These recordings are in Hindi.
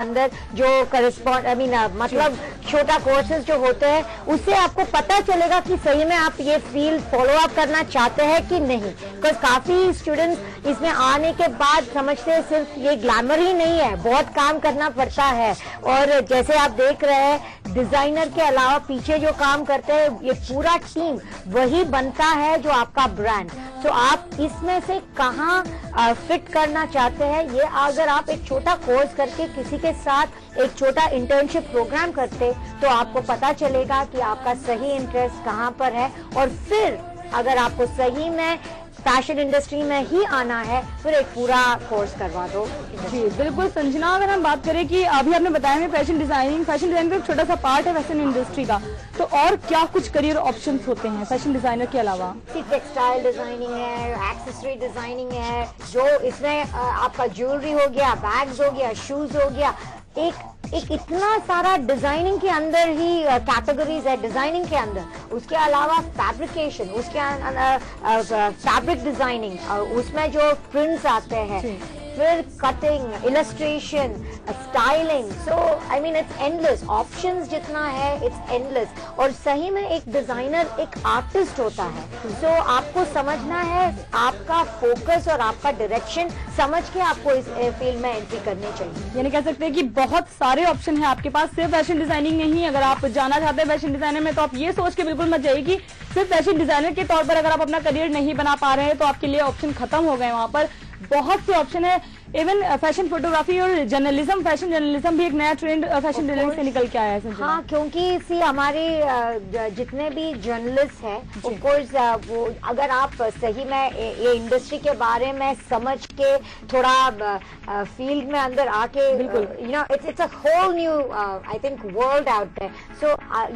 अंदर जो करस्पॉन्ड मतलब छोटा कोर्सेज जो होते हैं, उससे आपको पता चलेगा कि सही में आप ये फील्ड फॉलो अप करना चाहते हैं कि नहीं। बिकॉज काफी स्टूडेंट्स इसमें आने के बाद समझते हैं सिर्फ ये ग्लैमर ही नहीं है, बहुत काम करना पड़ता है। और जैसे आप देख रहे हैं, डिजाइनर के अलावा पीछे जो काम करते हैं, ये पूरा टीम वही बनता है जो आपका ब्रांड। तो आप इसमें से कहाँ फिट करना चाहते हैं, ये अगर आप एक छोटा कोर्स करके किसी के साथ एक छोटा इंटर्नशिप प्रोग्राम करते, तो आपको पता चलेगा कि आपका सही इंटरेस्ट कहाँ पर है। और फिर अगर आपको सही में फैशन इंडस्ट्री में ही आना है, फिर एक पूरा कोर्स करवा दो। जी बिल्कुल संजना, अगर हम बात करें कि अभी आपने बताया है फैशन डिजाइनिंग का एक छोटा सा पार्ट है फैशन इंडस्ट्री का, तो और क्या कुछ करियर ऑप्शंस होते हैं फैशन डिजाइनर के अलावा? टेक्सटाइल डिजाइनिंग है, एक्सेसरी डिजाइनिंग है, जो इसमें आपका ज्वेलरी हो गया, बैग्स हो गया, शूज हो गया, एक इतना सारा डिजाइनिंग के अंदर ही कैटेगरीज है डिजाइनिंग के अंदर। उसके अलावा फैब्रिकेशन, उसके फैब्रिक डिजाइनिंग, उसमें जो प्रिंट्स आते हैं, फिर cutting, illustration, styling. So I mean it's endless, options जितना है इट्स एंडलेस। और सही में एक डिजाइनर एक आर्टिस्ट होता है। सो आपको समझना है, आपका फोकस और आपका डायरेक्शन समझ के आपको इस फील्ड में एंट्री करनी चाहिए। यानी कह सकते हैं कि बहुत सारे ऑप्शन है आपके पास, सिर्फ फैशन डिजाइनिंग नहीं। अगर आप जाना चाहते हैं फैशन डिजाइनर में, तो आप ये सोच के बिल्कुल मत जाइए कि सिर्फ फैशन डिजाइनर के तौर पर अगर आप अपना करियर नहीं बना पा रहे हैं तो आपके लिए ऑप्शन खत्म हो गए। वहां पर बहुत से ऑप्शन है। इवन फैशन फोटोग्राफी और जर्नलिज्म, फैशन जर्नलिज्म भी एक नया ट्रेंड फैशन डिजाइनिंग से निकल के आया है। हाँ, क्योंकि सी हमारे जितने भी जर्नलिस्ट हैं, ऑफ कोर्स वो अगर आप सही में ये इंडस्ट्री के बारे में समझ के थोड़ा फील्ड में अंदर आके, you know it's a whole new I think world out there. So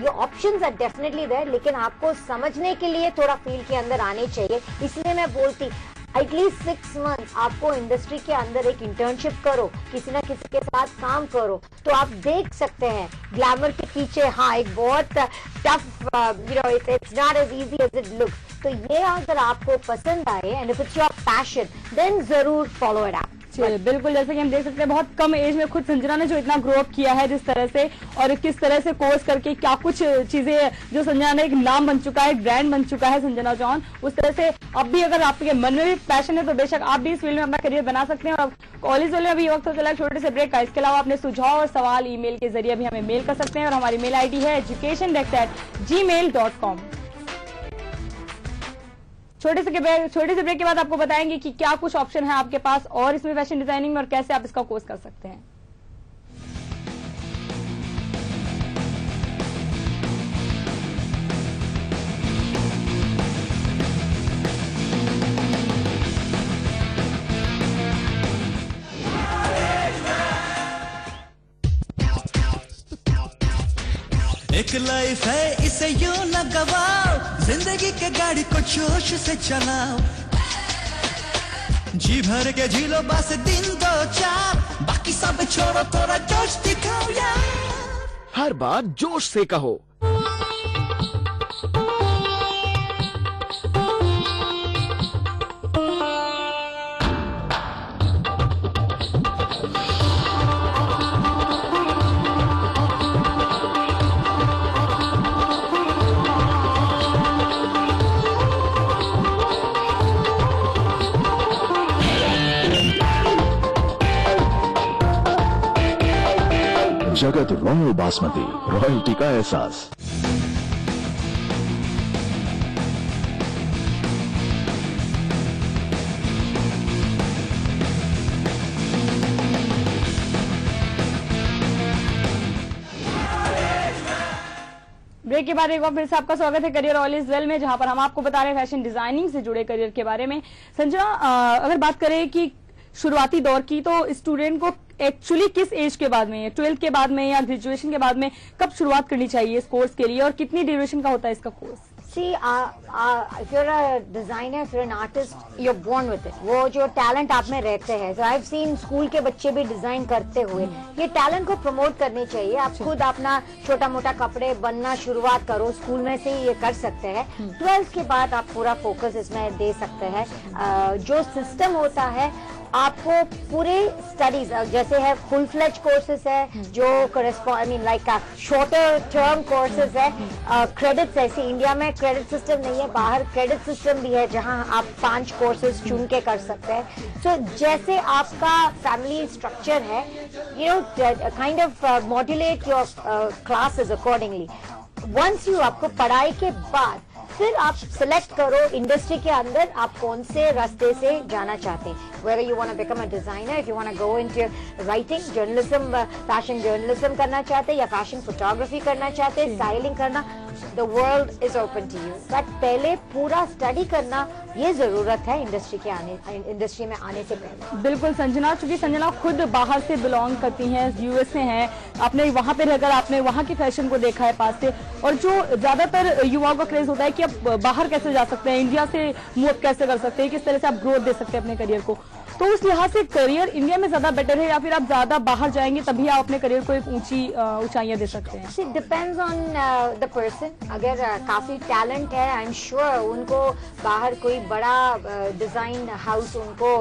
your options are definitely there, लेकिन आपको समझने के लिए थोड़ा फील्ड के अंदर आने चाहिए। इसलिए मैं बोलती एटलीस्ट 6 मंथ आपको इंडस्ट्री के अंदर एक इंटर्नशिप करो, किसी ना किसी के साथ काम करो, तो आप देख सकते हैं ग्लैमर के पीछे हाँ एक बहुत tough, you know it's not as easy as it looks. तो ये अगर आपको पसंद आए and if it's your passion, then जरूर फॉलो इट अप। बिल्कुल, जैसे कि हम देख सकते हैं बहुत कम एज में खुद संजना ने जो इतना ग्रो अप किया है जिस तरह से, और किस तरह से कोर्स करके क्या कुछ चीजें जो संजना ने एक नाम बन चुका है, एक ब्रांड बन चुका है संजना जॉन, उस तरह से अब भी अगर आपके मन में भी पैशन है तो बेशक आप भी इस फील्ड में अपना करियर बना सकते हैं। और कॉलेज वाले अभी वक्त हो चला छोटे से ब्रेक का। इसके अलावा अपने सुझाव और सवाल ईमेल के जरिए भी हमें मेल कर सकते हैं, और हमारी मेल ID है educationdex@gmail.com। छोटे से ब्रेक के बाद आपको बताएंगे कि क्या कुछ ऑप्शन है आपके पास और इसमें फैशन डिजाइनिंग में, और कैसे आप इसका कोर्स कर सकते हैं। एक लाइफ है इसे यूं न गवाओ, जिंदगी के गाड़ी को जोश से चलाओ, जी भर के झीलो बस दिन दो चार, बाकी सब छोड़ो थोड़ा जोश दिखाओ यार। हर बात जोश से कहो। जगत रॉयल बासमती, रॉयल्टी का एहसास। ब्रेक के बाद एक बार फिर से आपका स्वागत है करियर ऑल इज वेल में, जहां पर हम आपको बता रहे हैं फैशन डिजाइनिंग से जुड़े करियर के बारे में। संजना, अगर बात करें कि शुरुआती दौर की, तो स्टूडेंट को एक्चुअली किस एज के बाद में, 12th के बाद में या ग्रेजुएशन के बाद में कब शुरुआत करनी चाहिए इस कोर्स के लिए, और कितनी ड्यूरेशन का होता है इसका course? See, if you're a designer, if you're an artist, you're born with it. वो जो टैलेंट आप में रहते हैं, so I've seen स्कूल के बच्चे भी डिजाइन करते हुए, ये टैलेंट को प्रमोट करनी चाहिए। आप खुद अपना छोटा मोटा कपड़े बनना शुरुआत करो, स्कूल में से ही ये कर सकते हैं। 12th के बाद आप पूरा फोकस इसमें दे सकते हैं। जो सिस्टम होता है आपको पूरे स्टडीज जैसे है फुल फ्लेज कोर्सेज है जो I mean like shorter term courses है, क्रेडिट्स ऐसे इंडिया में क्रेडिट सिस्टम नहीं है, बाहर क्रेडिट सिस्टम भी है जहां आप 5 कोर्सेज चुन के कर सकते हैं। सो जैसे आपका फैमिली स्ट्रक्चर है, you know kind of modulate your classes accordingly. Once you आपको पढ़ाई के बाद फिर आप सिलेक्ट करो इंडस्ट्री के अंदर आप कौन से रास्ते से जाना चाहते हैं। Whether you want to become a designer, if you want to go into writing, journalism, fashion journalism करना चाहते हैं या fashion photography करना चाहते हैं, styling करना, the world is open to you. But पहले पूरा स्टडी करना ये जरूरत है इंडस्ट्री में आने से पहले। बिल्कुल संजना, चूंकि संजना खुद बाहर से बिलोंग करती हैं, यूएस से हैं, आपने वहां पे रहकर आपने वहां की फैशन को देखा है पास से, और जो ज्यादातर युवाओं का क्रेज होता है कि अब बाहर कैसे जा सकते हैं, इंडिया से मूव कैसे कर सकते हैं, किस तरह से आप ग्रोथ दे सकते हैं अपने करियर को, तो उस लिहाज से करियर इंडिया में ज्यादा बेटर है या फिर आप ज्यादा बाहर जाएंगे तभी आप अपने करियर को एक ऊंचाइयां दे सकते हैं? It depends on the person. अगर काफी टैलेंट है, आई एम श्योर उनको बाहर कोई बड़ा डिजाइन हाउस उनको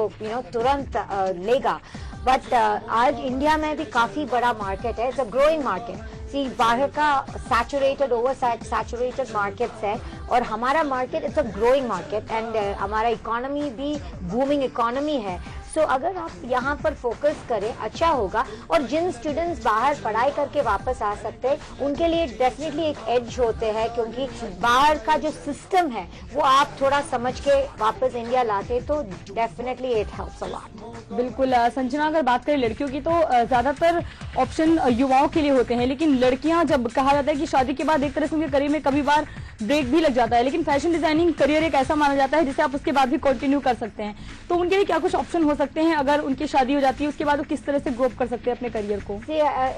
तुरंत लेगा। बट आज इंडिया में भी काफी बड़ा मार्केट है, इट्स अ ग्रोइंग मार्केट। बाहर का सैचुरेटेड ओवर सैचुरेटेड मार्केट्स है और हमारा market it's a growing market and हमारा इकोनॉमी भी बूमिंग इकोनॉमी है। सो अगर आप यहाँ पर फोकस करें अच्छा होगा। और जिन स्टूडेंट्स बाहर पढ़ाई करके वापस आ सकते हैं उनके लिए डेफिनेटली एक एज होते हैं, क्योंकि बाहर का जो सिस्टम है वो आप थोड़ा समझ के वापस इंडिया लाते तो definitely it helps a lot. बिल्कुल संजना, अगर बात करें लड़कियों की तो ज्यादातर ऑप्शन युवाओं के लिए होते हैं, लेकिन लड़कियां जब कहा जाता है कि शादी के बाद एक तरह से उनके करियर में कभी बार ब्रेक भी लग जाता है, लेकिन फैशन डिजाइनिंग करियर एक ऐसा माना जाता है जिसे आप उसके बाद भी कंटिन्यू कर सकते हैं, तो उनके लिए क्या कुछ ऑप्शन हो सकते हैं अगर उनकी शादी हो जाती है उसके बाद वो किस तरह से ग्रो कर सकते हैं अपने करियर को?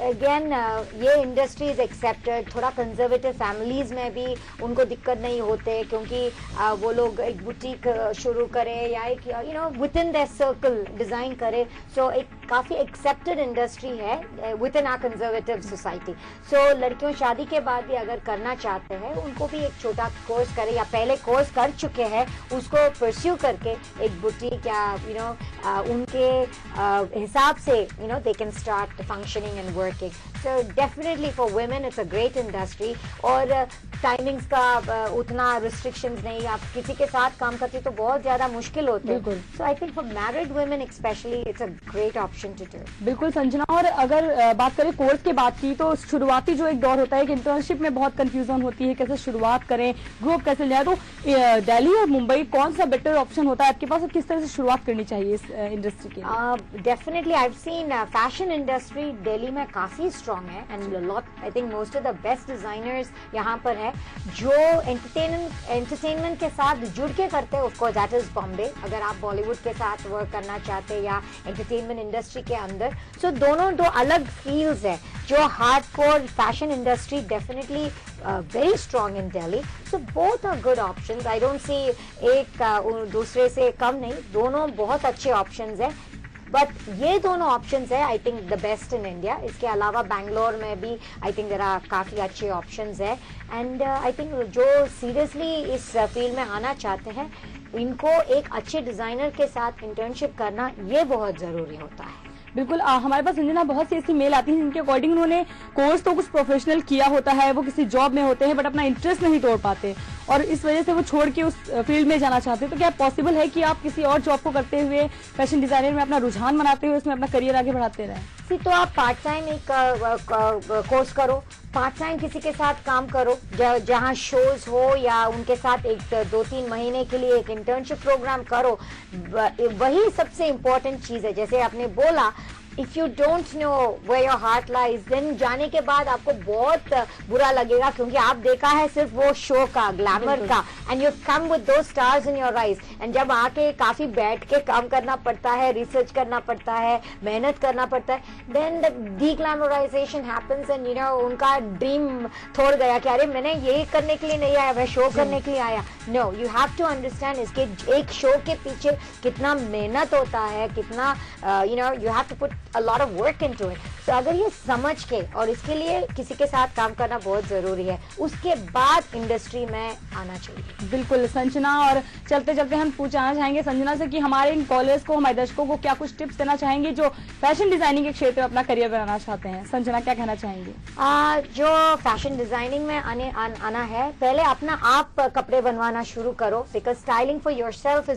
अगेन ये इंडस्ट्री इज एक्सेप्टेड। थोड़ा कंजर्वेटिव फैमिलीज में भी उनको दिक्कत नहीं होते, क्योंकि वो लोग एक बुटीक शुरू करें या एक within their circle design करे। सो एक काफी एक्सेप्टेड इंडस्ट्री है within our conservative society. So लड़कियों शादी के बाद भी अगर करना चाहते हैं उनको भी एक छोटा कोर्स करें या पहले कोर्स कर चुके हैं उसको परस्यू करके एक बुटीक या उनके हिसाब से they can start functioning and working. So definitely for women it's a great industry और टाइमिंग्स का उतना रिस्ट्रिक्शंस नहीं, आप किसी के साथ काम करते तो बहुत ज्यादा मुश्किल होते हैं। So I think for married women especially it's a great option to do. बिल्कुल संजना, और अगर बात करें कोर्स की बात की तो शुरुआती जो एक दौर होता है कि इंटर्नशिप में बहुत कंफ्यूजन होती है, कैसे शुरुआत करें, ग्रुप कैसे जाए, तो दिल्ली और मुंबई कौन सा बेटर ऑप्शन होता है आपके पास और किस तरह से शुरुआत करनी चाहिए इस इंडस्ट्री की? Definitely I have seen fashion industry Delhi में काफी स्ट्रॉन्ग है and lot I think most of the best designers यहाँ पर है जो एंटरटेनमेंट के साथ जुड़ के करते हैं। उसको दैट इज बॉम्बे। अगर आप बॉलीवुड के साथ वर्क करना चाहते हैं या एंटरटेनमेंट इंडस्ट्री के अंदर, सो दोनों दो अलग फील्ड्स है। जो hardcore fashion industry definitely very strong in Delhi, so both are good options. I don't see एक दूसरे से कम नहीं, दोनों बहुत अच्छे options है, बट ये दोनों ऑप्शंस है I think the best in India. इसके अलावा बैंगलोर में भी आई थिंक देयर आर काफी अच्छे ऑप्शंस है एंड आई थिंक जो सीरियसली इस फील्ड में आना चाहते हैं इनको एक अच्छे डिजाइनर के साथ इंटर्नशिप करना ये बहुत जरूरी होता है। बिल्कुल हमारे पास संजना बहुत सी ऐसी मेल आती है जिनके अकॉर्डिंग उन्होंने कोर्स तो कुछ प्रोफेशनल किया होता है, वो किसी जॉब में होते हैं बट अपना इंटरेस्ट नहीं तोड़ पाते और इस वजह से वो छोड़ के उस फील्ड में जाना चाहते हैं। तो क्या पॉसिबल है कि आप किसी और जॉब को करते हुए फैशन डिजाइनर में अपना रुझान बनाते हुए उसमें अपना करियर आगे बढ़ाते रहें? तो आप पार्ट टाइम एक कोर्स करो, पार्ट टाइम किसी के साथ काम करो जहाँ शोज हो या उनके साथ एक 2-3 महीने के लिए एक इंटर्नशिप प्रोग्राम करो। वही सबसे इम्पोर्टेंट चीज है। जैसे आपने बोला if you don't know where your heart lies then जाने के बाद आपको बहुत बुरा लगेगा, क्योंकि आप देखा है सिर्फ वो शो का ग्लैमर का एंड यू कम विद दो stars in your eyes and जब आके काफी बैठ के काम करना पड़ता है, रिसर्च करना पड़ता है, मेहनत करना पड़ता है, देन द डीग्लैमराइजेशन हैपेंस एंड उनका ड्रीम छोड़ गया कि अरे मैंने ये करने के लिए नहीं आया, मैं शो करने के लिए आया। No, you have to understand इसके एक शो के पीछे कितना मेहनत होता है, कितना you have to put a lot of work into it. तो अगर ये समझ के और इसके लिए किसी के साथ काम करना बहुत जरूरी है, उसके बाद इंडस्ट्री में आना चाहिए। बिल्कुल संजना, और चलते चलते हम पूछना चाहेंगे संजना से कि हमारे इन कॉलेज को, हमारे दर्शकों को क्या कुछ टिप्स देना चाहेंगे जो फैशन डिजाइनिंग के क्षेत्र में अपना करियर बनाना चाहते हैं। संजना क्या कहना चाहेंगे? जो फैशन डिजाइनिंग में आना है, पहले अपना आप कपड़े बनवाना शुरू करो, because styling for yourself is